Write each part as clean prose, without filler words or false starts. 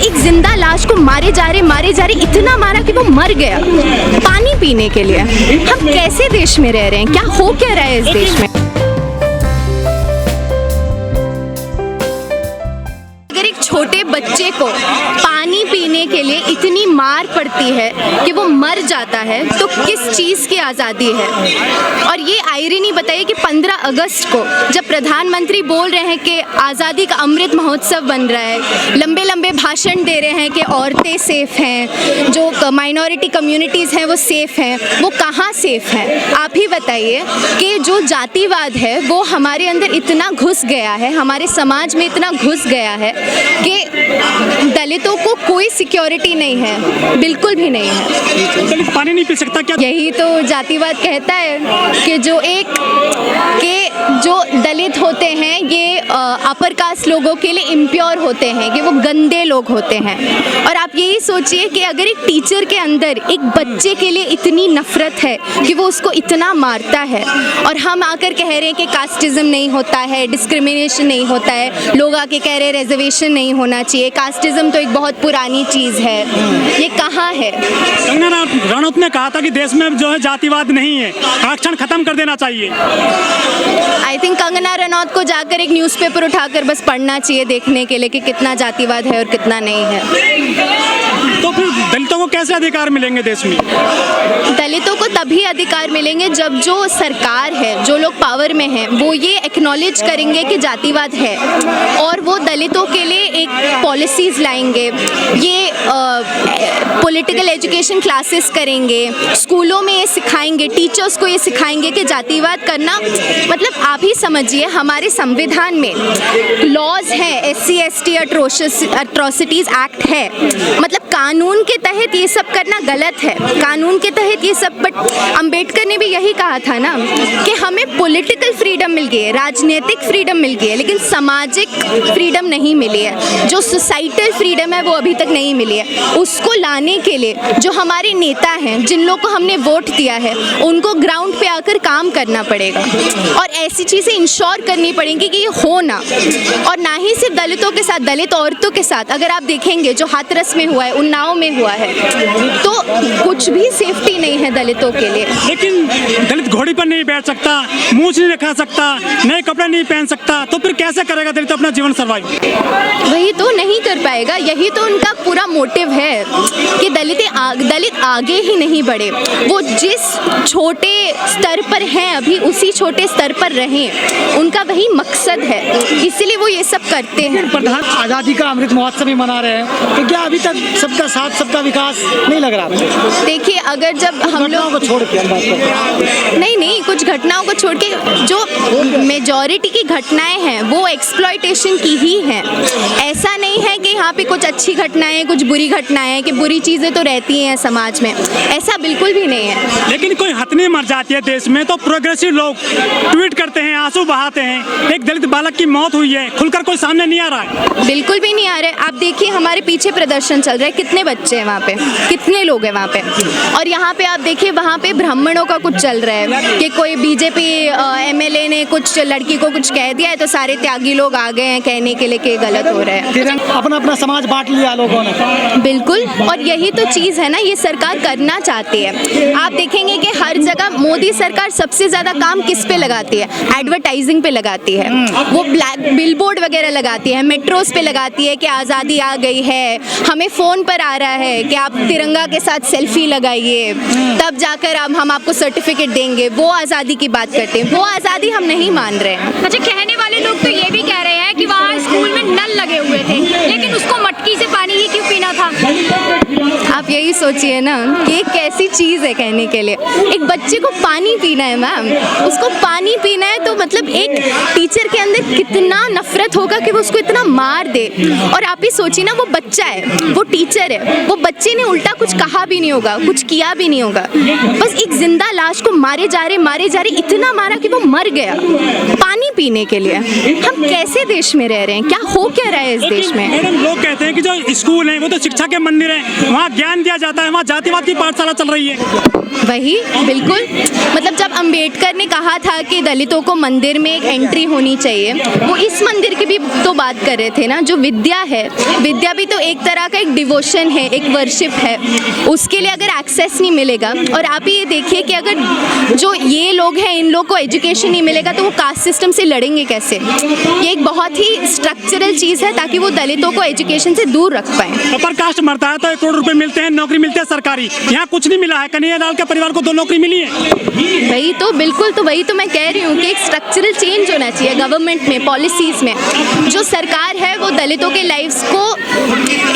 एक जिंदा लाश को मारे जा रहे इतना मारा कि वो मर गया पानी पीने के लिए। हम कैसे देश में रह रहे हैं? क्या हो क्या रहा है इस देश में? अगर एक छोटे बच्चे को पानी पीने के लिए इतनी मार पड़ती है कि वो मर जाता है तो किस चीज़ की आज़ादी है? और ये आयरनी बताइए कि 15 अगस्त को जब प्रधानमंत्री बोल रहे हैं कि आज़ादी का अमृत महोत्सव बन रहा है, लंबे लंबे भाषण दे रहे हैं कि औरतें सेफ हैं, जो माइनॉरिटी कम्युनिटीज़ हैं वो सेफ हैं, वो कहाँ सेफ हैं? आप ही बताइए कि जो जातिवाद है वो हमारे अंदर इतना घुस गया है, हमारे समाज में इतना घुस गया है कि दलितों को कोई सिक्योरिटी नहीं है, बिल्कुल भी नहीं है। दलित पानी नहीं पी सकता क्या? यही तो जातिवाद कहता है कि जो दलित होते हैं ये अपर कास्ट लोगों के लिए इम्प्योर होते हैं, कि वो गंदे लोग होते हैं। और आप यही सोचिए कि अगर एक टीचर के अंदर एक बच्चे के लिए इतनी नफरत है कि वो उसको इतना मारता है, और हम आकर कह रहे हैं कि कास्टिज्म नहीं होता है, डिस्क्रिमिनेशन नहीं होता है, लोग आके कह रहे हैं रिजर्वेशन नहीं होना चाहिए, कास्टिज्म तो एक बहुत पुरानी चीज़ है, ये कहाँ है? कंगना रनौत ने कहा था कि देश में जो है जातिवाद नहीं है, आरक्षण खत्म कर देना चाहिए। आई थिंक कंगना रनौत को जाकर एक न्यूज़पेपर उठाकर बस पढ़ना चाहिए देखने के लिए कि कितना जातिवाद है और कितना नहीं है। तो फिर दलितों को कैसे अधिकार मिलेंगे देश में? दलितों को तभी अधिकार मिलेंगे जब जो सरकार है, जो लोग पावर में हैं, वो ये एक्नॉलेज करेंगे कि जातिवाद है और वो दलितों के लिए एक पॉलिसीज़ लाएंगे, ये पॉलिटिकल एजुकेशन क्लासेस करेंगे, स्कूलों में ये सिखाएंगे, टीचर्स को ये सिखाएंगे कि जातिवाद करना मतलब आप ही समझिए हमारे संविधान में लॉज हैं, SC ST अट्रोसिटीज़ एक्ट है, मतलब कानून के तहत ये सब करना गलत है, कानून के तहत ये सब। बट अंबेडकर ने भी यही कहा था ना कि हमें पॉलिटिकल फ्रीडम मिल गई है, राजनीतिक फ्रीडम मिल गई है, लेकिन सामाजिक फ्रीडम नहीं मिली है, जो सोसाइटल फ्रीडम है वो अभी तक नहीं मिली है। उसको लाने के लिए जो हमारे नेता हैं, जिन लोगों को हमने वोट दिया है, उनको ग्राउंड पे आकर काम करना पड़ेगा और ऐसी चीज़ें इंश्योर करनी पड़ेंगी कि ये हो ना। और ना ही सिर्फ दलितों के साथ, दलित औरतों के साथ अगर आप देखेंगे जो हाथरस में हुआ है, उन्नाव में हुआ है, तो कुछ भी सेफ्टी नहीं है दलितों के लिए। लेकिन दलित घोड़ी पर नहीं बैठ सकता, मूंछ नहीं रखा सकता, नए कपड़े नहीं पहन सकता, तो फिर कैसे करेगा दलित अपना जीवन सर्वाइव? वही तो नहीं कर पाएगा, यही तो उनका पूरा मोटिव है कि दलित आगे ही नहीं बढ़े, वो जिस छोटे स्तर पर हैं अभी उसी छोटे स्तर पर रहें, उनका वही मकसद है, इसलिए वो ये सब करते हैं। प्रधान आज़ादी का अमृत महोत्सव भी मना रहे हैं, तो क्या अभी तक सबका साथ सबका विकास नहीं लग रहा? देखिए अगर जब हम लोग को छोड़ के नहीं कुछ घटनाओं को छोड़ के जो मेजॉरिटी की घटनाएं हैं वो एक्सप्लॉयटेशन की ही हैं। ऐसा नहीं है कि यहाँ पे कुछ अच्छी घटनाएं, कुछ बुरी घटनाएं, कि बुरी चीज़ें तो रहती हैं समाज में, ऐसा बिल्कुल भी नहीं है। लेकिन कोई हथनी मर जाती है देश में तो प्रोग्रेसिव लोग ट्वीट करते हैं, आंसू बहाते हैं, एक दलित बालक की मौत हुई है, खुलकर कोई सामने नहीं आ रहा है। बिल्कुल भी नहीं आ रहा है। आप देखिए हमारे पीछे प्रदर्शन चल रहा है, कितने बच्चे हैं वहाँ पे, कितने लोग हैं वहाँ पे, और यहाँ पे आप देखिए वहाँ पे ब्राह्मणों का कुछ चल रहा है कि कोई बीजेपी MLA ने कुछ लड़की को कुछ कह दिया है तो सारे त्यागी लोग आ गए हैं कहने के लिए कि गलत हो रहा है। अपना अपना समाज बांट लिया लोगों ने। बिल्कुल, और यही तो चीज़ है ना, ये सरकार करना चाहती है। आप देखेंगे कि हर जगह मोदी सरकार सबसे ज़्यादा काम किस पे लगाती है? एडवर्टाइजिंग पे लगाती है, वो ब्लैक बिलबोर्ड वगैरह लगाती है, मेट्रोस पे लगाती है कि आज़ादी आ गई है, हमें फ़ोन पर आ रहा है कि आप तिरंगा के साथ सेल्फी लगाइए, तब जाकर हम आपको सर्टिफिकेट देंगे, वो आज़ादी की बात करते हैं। वो आज़ादी हम नहीं मान रहे हैं। अच्छा, कहने वाले लोग तो ये भी कह रहे हैं कि वहाँ स्कूल में नल लगे हुए थे, लेकिन उसको मटकी से पानी ही क्यों पीना था? आप यही सोचिए ना कि एक कैसी चीज़ है कहने के लिए, एक बच्चे को पानी पीना है मैम, उसको पानी पीना है, तो मतलब एक टीचर के अंदर कितना नफरत होगा कि वो उसको इतना मार दे। और आप ही सोचिए ना, वो बच्चा है, वो टीचर है, वो बच्चे ने उल्टा कुछ कहा भी नहीं होगा, कुछ किया भी नहीं होगा, बस एक जिंदा लाश को मारे जा रहे इतना मारा कि वो मर गया पानी पीने के लिए। हम कैसे देश में रह रहे हैं? क्या हो क्या रहा है इस देश में? मैडम लोग कहते हैं कि जो स्कूल है वो तो शिक्षा के मंदिर है, वहाँ ज्ञान ध्यान दिया जाता है, वहाँ जातिवाद की पाठशाला चल रही है। वही बिल्कुल, मतलब जब अंबेडकर ने कहा था कि दलितों को मंदिर में एक एंट्री होनी चाहिए, वो इस मंदिर की भी तो बात कर रहे थे ना। जो विद्या है, विद्या भी तो एक तरह का एक डिवोशन है, एक वर्शिप है। उसके लिए अगर एक्सेस नहीं मिलेगा, और आप ये देखिए कि अगर जो ये लोग हैं इन लोग को एजुकेशन नहीं मिलेगा तो वो कास्ट सिस्टम से लड़ेंगे कैसे। ये एक बहुत ही स्ट्रक्चरल चीज़ है ताकि वो दलितों को एजुकेशन से दूर रख पाए। अपर कास्ट मरता है तो 1 करोड़ रुपए मिलते हैं, नौकरी मिलती है सरकारी, यहाँ कुछ नहीं मिला है। कन्हैया लाल के परिवार को 2 नौकरी मिली है। वही तो, बिल्कुल, तो वही तो मैं कह रही हूँ कि एक स्ट्रक्चरल चेंज होना चाहिए गवर्नमेंट में, पॉलिसीज़ में। जो सरकार है वो दलितों के लाइफ्स को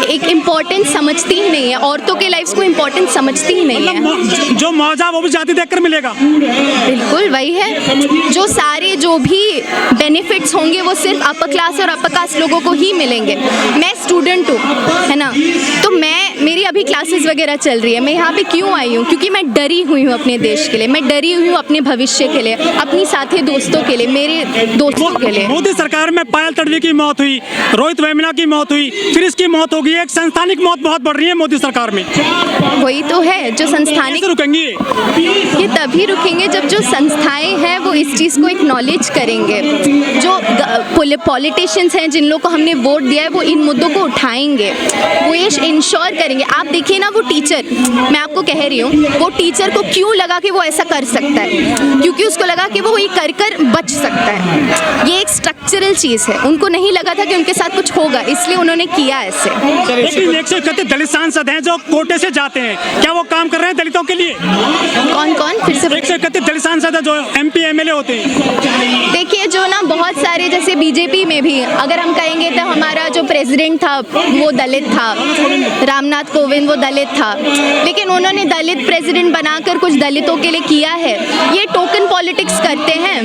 एक इम्पोर्टेंस समझती ही नहीं है, औरतों के लाइफ्स को इम्पोर्टेंस समझती ही नहीं है। जो मौजा वो भी जाति देखकर मिलेगा। बिल्कुल वही है, जो सारे जो भी बेनिफिट्स होंगे वो सिर्फ अपर क्लास और अपर कास्ट लोगों को ही मिलेंगे। मैं स्टूडेंट हूँ, है ना, तो मेरी अभी क्लासेस वगैरह चल रही है। मैं यहाँ पे क्यों आई हूँ? क्योंकि मैं डरी हुई हूँ अपने देश के लिए, मैं डरी हुई हूँ अपने भविष्य के लिए, अपनी साथी दोस्तों के लिए, मेरे दोस्तों के लिए। मोदी सरकार में पायल तडवी की मौत हुई, रोहित वेमुला की मौत हुई, फिर इसकी मौत होगी। एक संस्थानिक मौत बहुत बढ़ रही है मोदी सरकार में। वही तो है, जो संस्थानिक रुकेंगी ये तभी रुकेंगे जब जो संस्थाएं हैं वो इस चीज़ को एक्नॉलेज करेंगे। जो पॉलिटिशियंस हैं जिन लोगों को हमने वोट दिया है वो इन मुद्दों को उठाएंगे, वो ये इंश्योर करेंगे। आप देखिए ना, वो टीचर, मैं आपको कह रही हूँ, वो टीचर को क्यों लगा कि वो ऐसा कर सकता है? क्योंकि उसको लगा कि वो ये कर बच सकता है। ये एक स्ट्रक्चरल चीज़ है, उनको नहीं लगा था कि उनके साथ कुछ होगा, इसलिए उन्होंने किया ऐसे। लेकिन 131 दलित सांसद हैं जो कोटे से जाते हैं, क्या वो काम कर रहे हैं दलितों के लिए? कौन कौन फिर से? 131 दलित सांसद है जो MP MLA होते हैं। देखिए, जो ना बहुत सारे, जैसे बीजेपी में भी अगर हम कहेंगे तो हमारा जो प्रेसिडेंट था वो दलित था, रामनाथ कोविंद वो दलित था, लेकिन उन्होंने दलित प्रेसिडेंट बनाकर कुछ दलितों के लिए किया है। ये टोकन पॉलिटिक्स करते हैं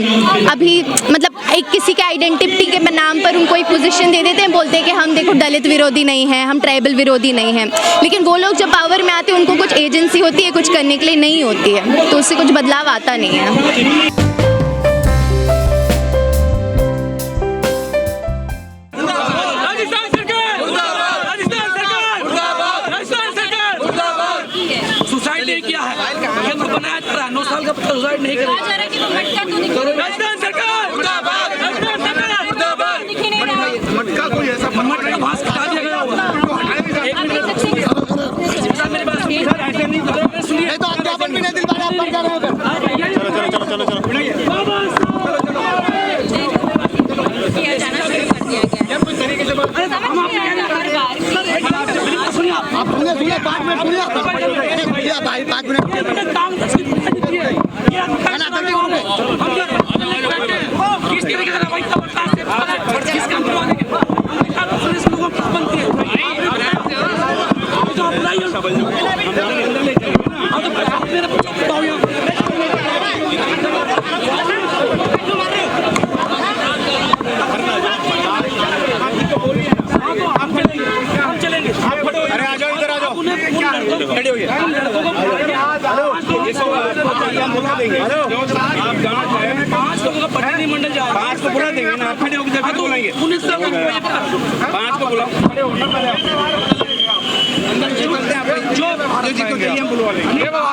अभी, मतलब एक किसी के आइडेंटिटी के नाम पर उनको एक पोजीशन दे देते हैं, बोलते हैं कि हम देखो दलित विरोधी नहीं हैं, हम ट्राइबल विरोधी नहीं हैं। लेकिन वो लोग जब पावर में आते हैं उनको कुछ एजेंसी होती है कुछ करने के लिए, नहीं होती है, तो उससे कुछ बदलाव आता नहीं है। सुसाइड नहीं किया है, ये तो बनाया जा रहा है। 9 साल का बच्चा सुसाइड नहीं करेगा। राजस्थान सरकार मुर्दाबाद, राजस्थान सरकार मुर्दाबाद। मटका कोई ऐसा मटका भास हटा दिया गया होगा। एक मिनट सर, मेरी बात सुनिए सर, ऐसे नहीं सुनिए, नहीं तो आप अपन भी नहीं दिल बात आप कर रहे हो। चलो किया जाना शुरू कर दिया गया है। कोई तरीके से हम आपसे कह रहे हैं, सुनिए आप सुनिए 5 मिनट सुनिए भाई, 5 मिनट किस तरीके से रवैया बरतता है, किस काम करवाने के पुलिस लोगों को बनती है। तो बुलाई अंदर ले जाएंगे ना, और तो मेरे बच्चों को बताओ यहाँ हम चलेंगे। अरे आ जाओ, इधर आ जाओ, खड़े होइए। लड़कों को 5 लोगों का प्रतिनिधिमंडल जाए, 5 को बुला देंगे ना, खड़े होकर जगह तो लेंगे। 5 को बुलाओ, खड़े होना, अंदर जो